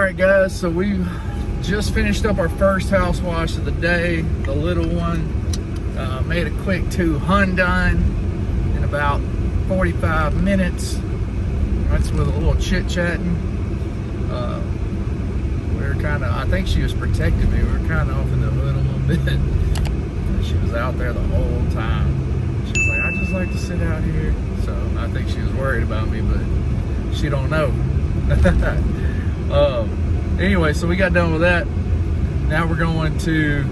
Alright guys, so we just finished up our first house wash of the day, the little one. Made a quick 2 done in about 45 minutes. That's with a little chit-chatting. We were kind of, I think she was protecting me. We were kind of off in the hood a little bit. She was out there the whole time. She was like, I just like to sit out here. So I think she was worried about me, but she don't know. Anyway, so we got done with that. Now we're going to a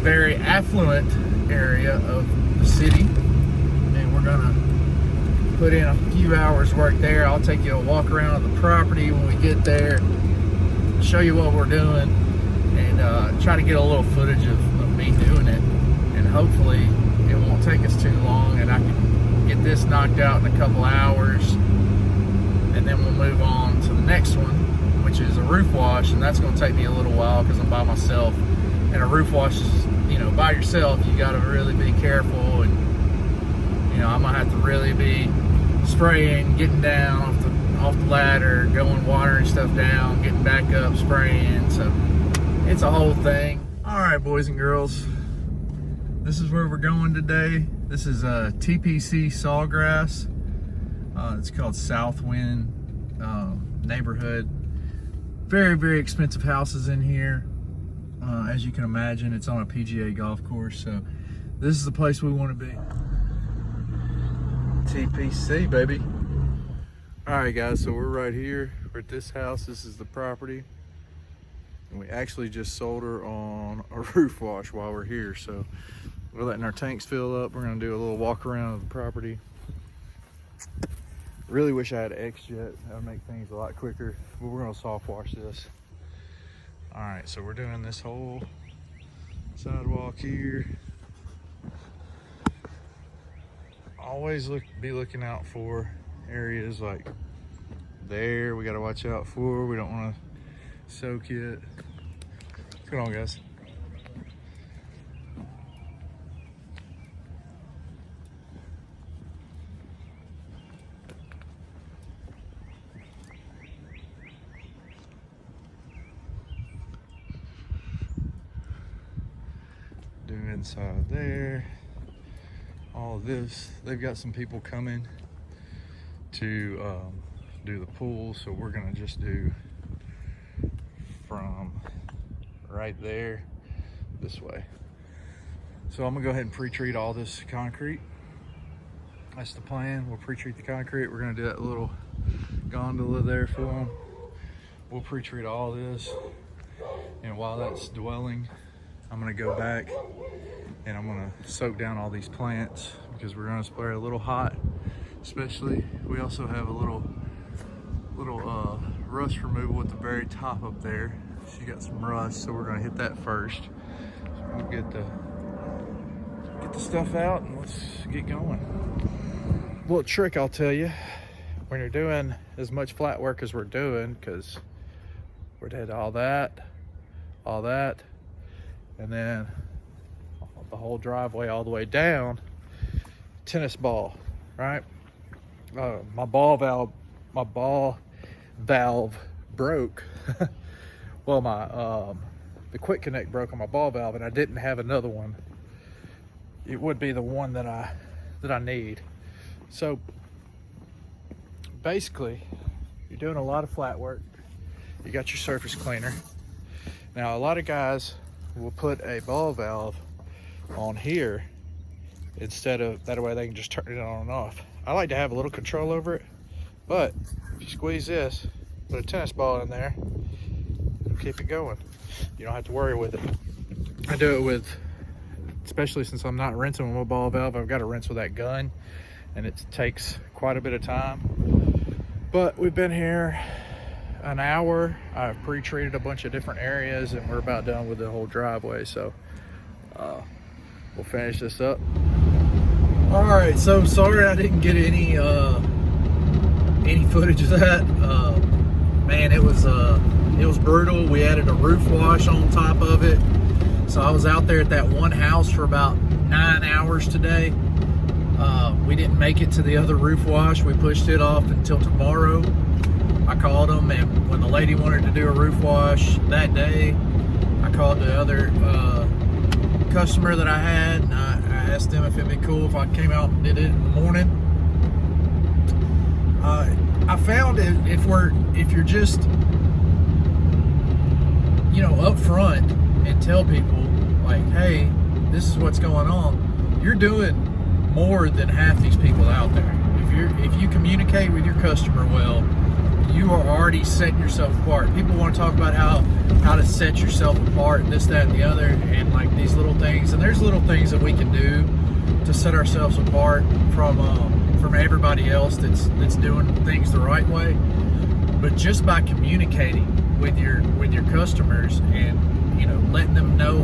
very affluent area of the city, and we're gonna put in a few hours work there. I'll take you a walk around the property when we get there, show you what we're doing, and try to get a little footage of me doing it. And hopefully it won't take us too long, and I can get this knocked out in a couple hours, and then we'll move on to the next one, which is a roof wash. And that's going to take me a little while because I'm by myself, and a roof wash is, you know, by yourself, you got to really be careful, and you know, I'm gonna have to really be spraying, getting down off the ladder, going watering stuff down, getting back up, spraying. So it's a whole thing. All right, boys and girls, this is where we're going today. This is TPC Sawgrass. It's called Southwind neighborhood. Very, very expensive houses in here. As you can imagine, it's on a PGA golf course, so this is the place we want to be. TPC, baby. All right, guys, so we're right here. We're at this house. This is the property, and we actually just sold her on a roof wash while we're here. So we're letting our tanks fill up. We're gonna do a little walk around of the property. Really wish I had X-Jet. That would make things a lot quicker, but we're gonna soft wash this. All right, so we're doing this whole sidewalk here. Always be looking out for areas like there. We got to watch out for. We don't want to soak it. What's going on, guys? Do inside there. All of this, they've got some people coming to do the pool, so we're gonna just do from right there this way. So I'm gonna go ahead and pre-treat all this concrete. That's the plan. We'll pre-treat the concrete. We're gonna do that little gondola there for them. We'll pre-treat all this, and while that's dwelling, I'm gonna go back and I'm gonna soak down all these plants because we're gonna spray a little hot. Especially, we also have a little rust removal at the very top up there. She got some rust, so we're gonna hit that first. So we'll get the stuff out and let's get going. Little trick I'll tell you, when you're doing as much flat work as we're doing, because we're did all that, and then the whole driveway all the way down, tennis ball, right? My ball valve broke. Well, the quick connect broke on my ball valve, and I didn't have another one. It would be the one that I need. So basically, you're doing a lot of flat work. You got your surface cleaner. Now, a lot of guys will put a ball valve on here instead of, that way they can just turn it on and off. I like to have a little control over it, but if you squeeze this, put a tennis ball in there, it'll keep it going. You don't have to worry with it. I do it with, especially since I'm not rinsing with my ball valve, I've got to rinse with that gun, and it takes quite a bit of time. But we've been here an hour. I've pre-treated a bunch of different areas, and we're about done with the whole driveway. So we'll finish this up. All right, so sorry I didn't get any footage of that. Man, it was brutal. We added a roof wash on top of it. So I was out there at that one house for about 9 hours today. We didn't make it to the other roof wash. We pushed it off until tomorrow. I called them, and when the lady wanted to do a roof wash that day, I called the other customer that I had, and I asked them if it'd be cool if I came out and did it in the morning. I found if you're just, you know, up front and tell people like, hey, this is what's going on, you're doing more than half these people out there. If you communicate with your customer well, you are already setting yourself apart. People want to talk about how to set yourself apart, this, that, and the other, and like these little things. And there's little things that we can do to set ourselves apart from everybody else that's doing things the right way. But just by communicating with your customers and, you know, letting them know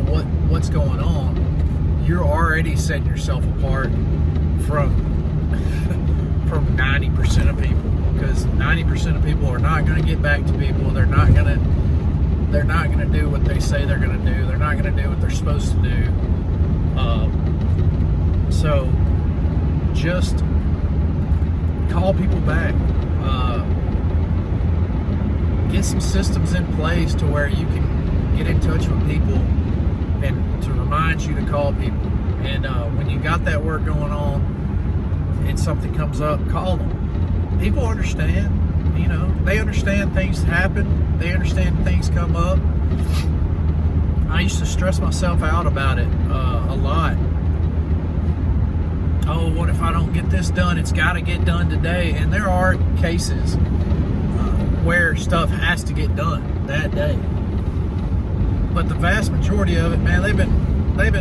what's going on, you're already setting yourself apart from 90% of people. Because 90% of people are not going to get back to people. They're not going to do what they say they're going to do. They're not going to do what they're supposed to do. So just call people back. Get some systems in place to where you can get in touch with people and to remind you to call people. And when you got that work going on and something comes up, call them. People understand, you know, they understand things happen. They understand things come up. I used to stress myself out about it a lot. Oh, what if I don't get this done? It's got to get done today. And there are cases where stuff has to get done that day. But the vast majority of it, man, they've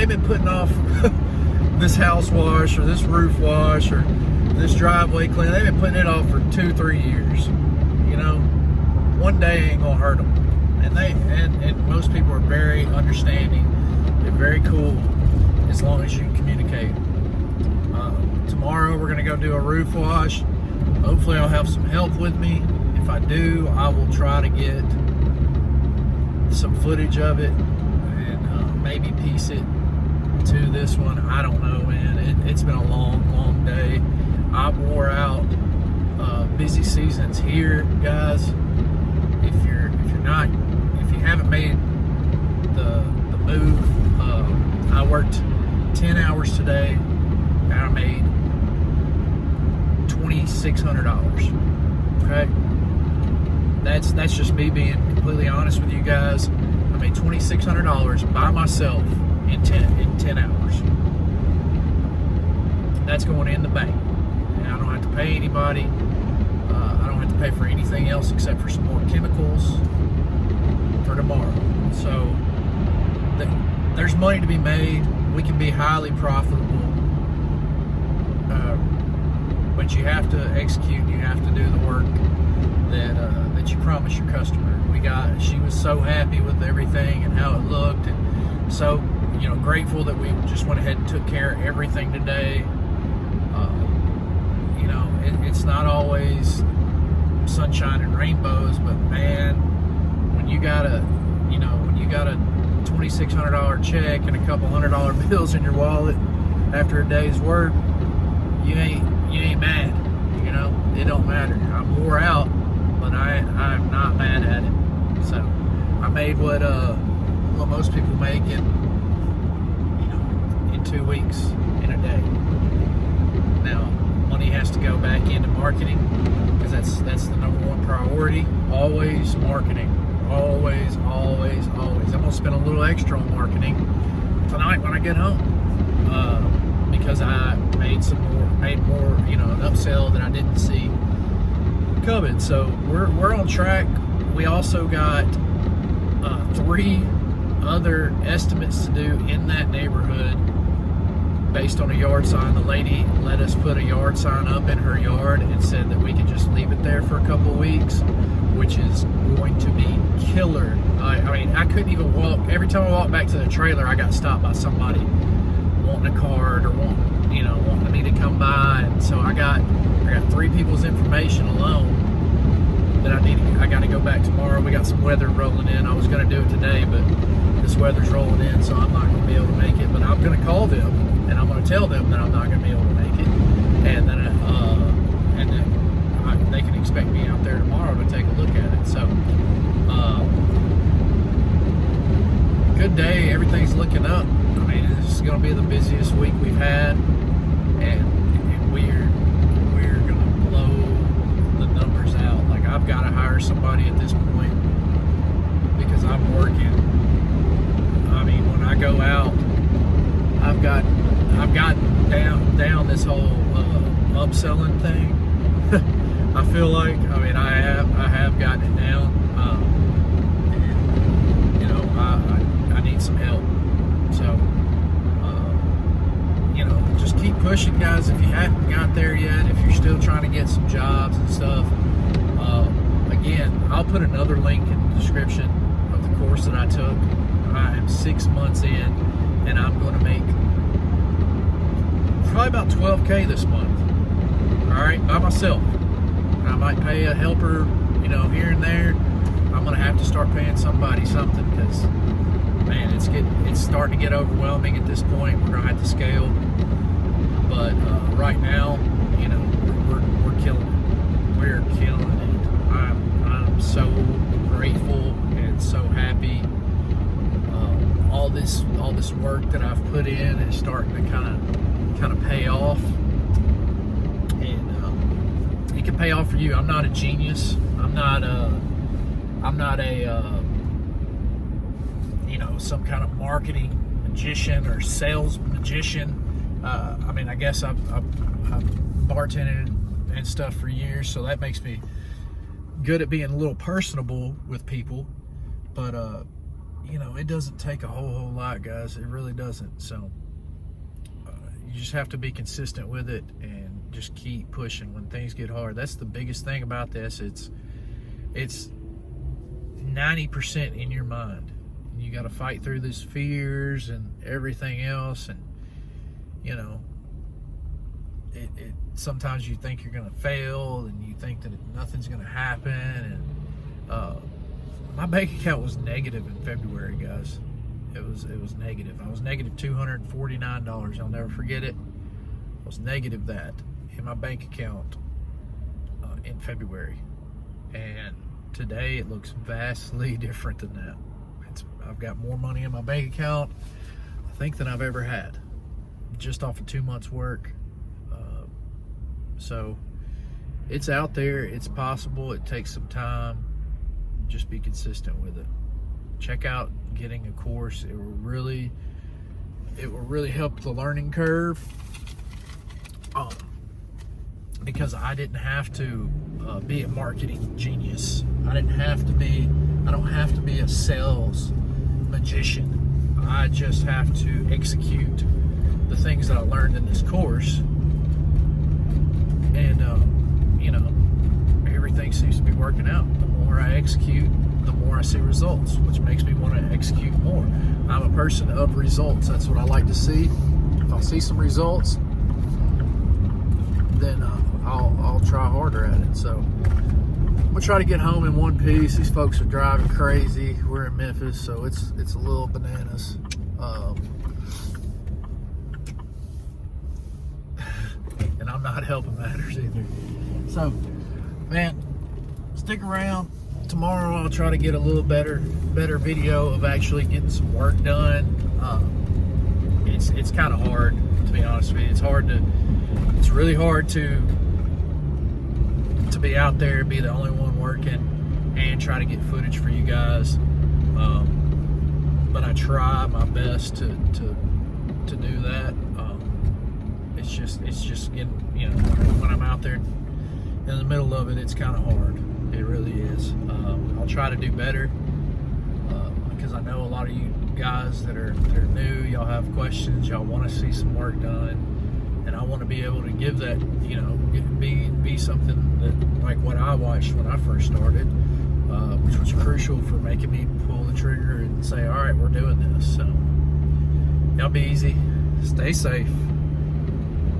been putting off this house wash or this roof wash or this driveway clean. They've been putting it off for 2-3 years. You know, one day ain't gonna hurt them. And most people are very understanding. They're very cool as long as you can communicate. Tomorrow we're gonna go do a roof wash. Hopefully I'll have some help with me. If I do, I will try to get some footage of it and maybe piece it to this one. I don't know, man. It's been a long day. I wore out. Busy seasons here, guys. If you haven't made the move, I worked 10 hours today and I made $2,600. Okay, that's just me being completely honest with you guys. I made $2,600 by myself in 10 hours. That's going in the bank. And I don't have to pay anybody. I don't have to pay for anything else except for some more chemicals for tomorrow. So there's money to be made. We can be highly profitable. But you have to execute. You have to do the work that you promise your customer. She was so happy with everything and how it looked, and so, you know, grateful that we just went ahead and took care of everything today. You know, it's not always sunshine and rainbows, but man, when you got a $2,600 check and a couple $100 bills in your wallet after a day's work, you ain't mad. You know, it don't matter. I'm wore out, but I'm not mad at it. So I made what most people make in 2 weeks in a day. Now, money has to go back into marketing because that's the number one priority. Always marketing. Always. I'm gonna spend a little extra on marketing tonight when I get home because I made more, you know, an upsell that I didn't see coming. So we're on track. We also got 3 other estimates to do in that neighborhood based on a yard sign. The lady let us put a yard sign up in her yard and said that we could just leave it there for a couple of weeks, which is going to be killer. I mean, I couldn't even walk. Every time I walked back to the trailer, I got stopped by somebody wanting a card or wanting me to come by. And so I got 3 people's information alone that I got to go back tomorrow. We got some weather rolling in. I was going to do it today, but this weather's rolling in, so I'm not going to be able to make it. But I'm going to call them and I'm going to tell them that I'm not going to be able to make it. And then expect me out there tomorrow to take a look at it. So, good day. Everything's looking up. I mean, this is going to be the busiest week we've had, and we're going to blow the numbers out. Like, I've got to hire somebody at this point because I'm working. I mean, when I go out, I've gotten down this whole upselling thing. I feel like, I mean, I have gotten it down, and you know, I need some help. So, you know, just keep pushing, guys. If you haven't got there yet, if you're still trying to get some jobs and stuff, again, I'll put another link in the description of the course that I took. I am 6 months in, and I'm going to make probably about $12K this month. All right, by myself. I might pay a helper, you know, here and there. I'm going to have to start paying somebody something because, man, it's starting to get overwhelming at this point. We're going to have to scale. But right now, you know, we're killing it. We're killing it. I'm so grateful and so happy. All this work that I've put in is starting to kind of pay off, and it can pay off for you. I'm not a genius. I'm not a you know, some kind of marketing magician or sales magician. I mean, I guess I've bartended and stuff for years, so that makes me good at being a little personable with people. But you know, it doesn't take a whole lot, guys. It really doesn't. So you just have to be consistent with it and just keep pushing when things get hard. That's the biggest thing about this. It's 90% in your mind. You got to fight through these fears and everything else, and you know, it sometimes you think you're going to fail, and you think that nothing's going to happen, and my bank account was negative in February, guys. It was negative. I was negative $249. I'll never forget it. I was negative that in my bank account in February, and today it looks vastly different than that. I've got more money in my bank account, I think, than I've ever had, just off of 2 months' work. So it's out there. It's possible. It takes some time. Just be consistent with it. Check out getting a course. It will really help the learning curve, because I didn't have to be a marketing genius. I don't have to be a sales magician. I just have to execute the things that I learned in this course, and you know, everything seems to be working out. The more I execute, the more I see results, which makes me want to execute more. I'm a person of results. That's what I like to see. If I see some results, then I'll try harder at it. So I'm gonna try to get home in one piece. These folks are driving crazy. We're in Memphis, so it's a little bananas. And I'm not helping matters either. So, man, stick around. Tomorrow I'll try to get a little better video of actually getting some work done. It's kind of hard, to be honest with you. It's really hard to be out there, be the only one working, and try to get footage for you guys. But I try my best to do that. It's just getting, you know, when I'm out there in the middle of it, it's kind of hard. It really is. I'll try to do better, because I know a lot of you guys that are new, y'all have questions, y'all want to see some work done, and I want to be able to give that, you know, be something that, like what I watched when I first started, which was crucial for making me pull the trigger and say, all right, we're doing this. So y'all be easy, stay safe,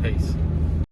peace.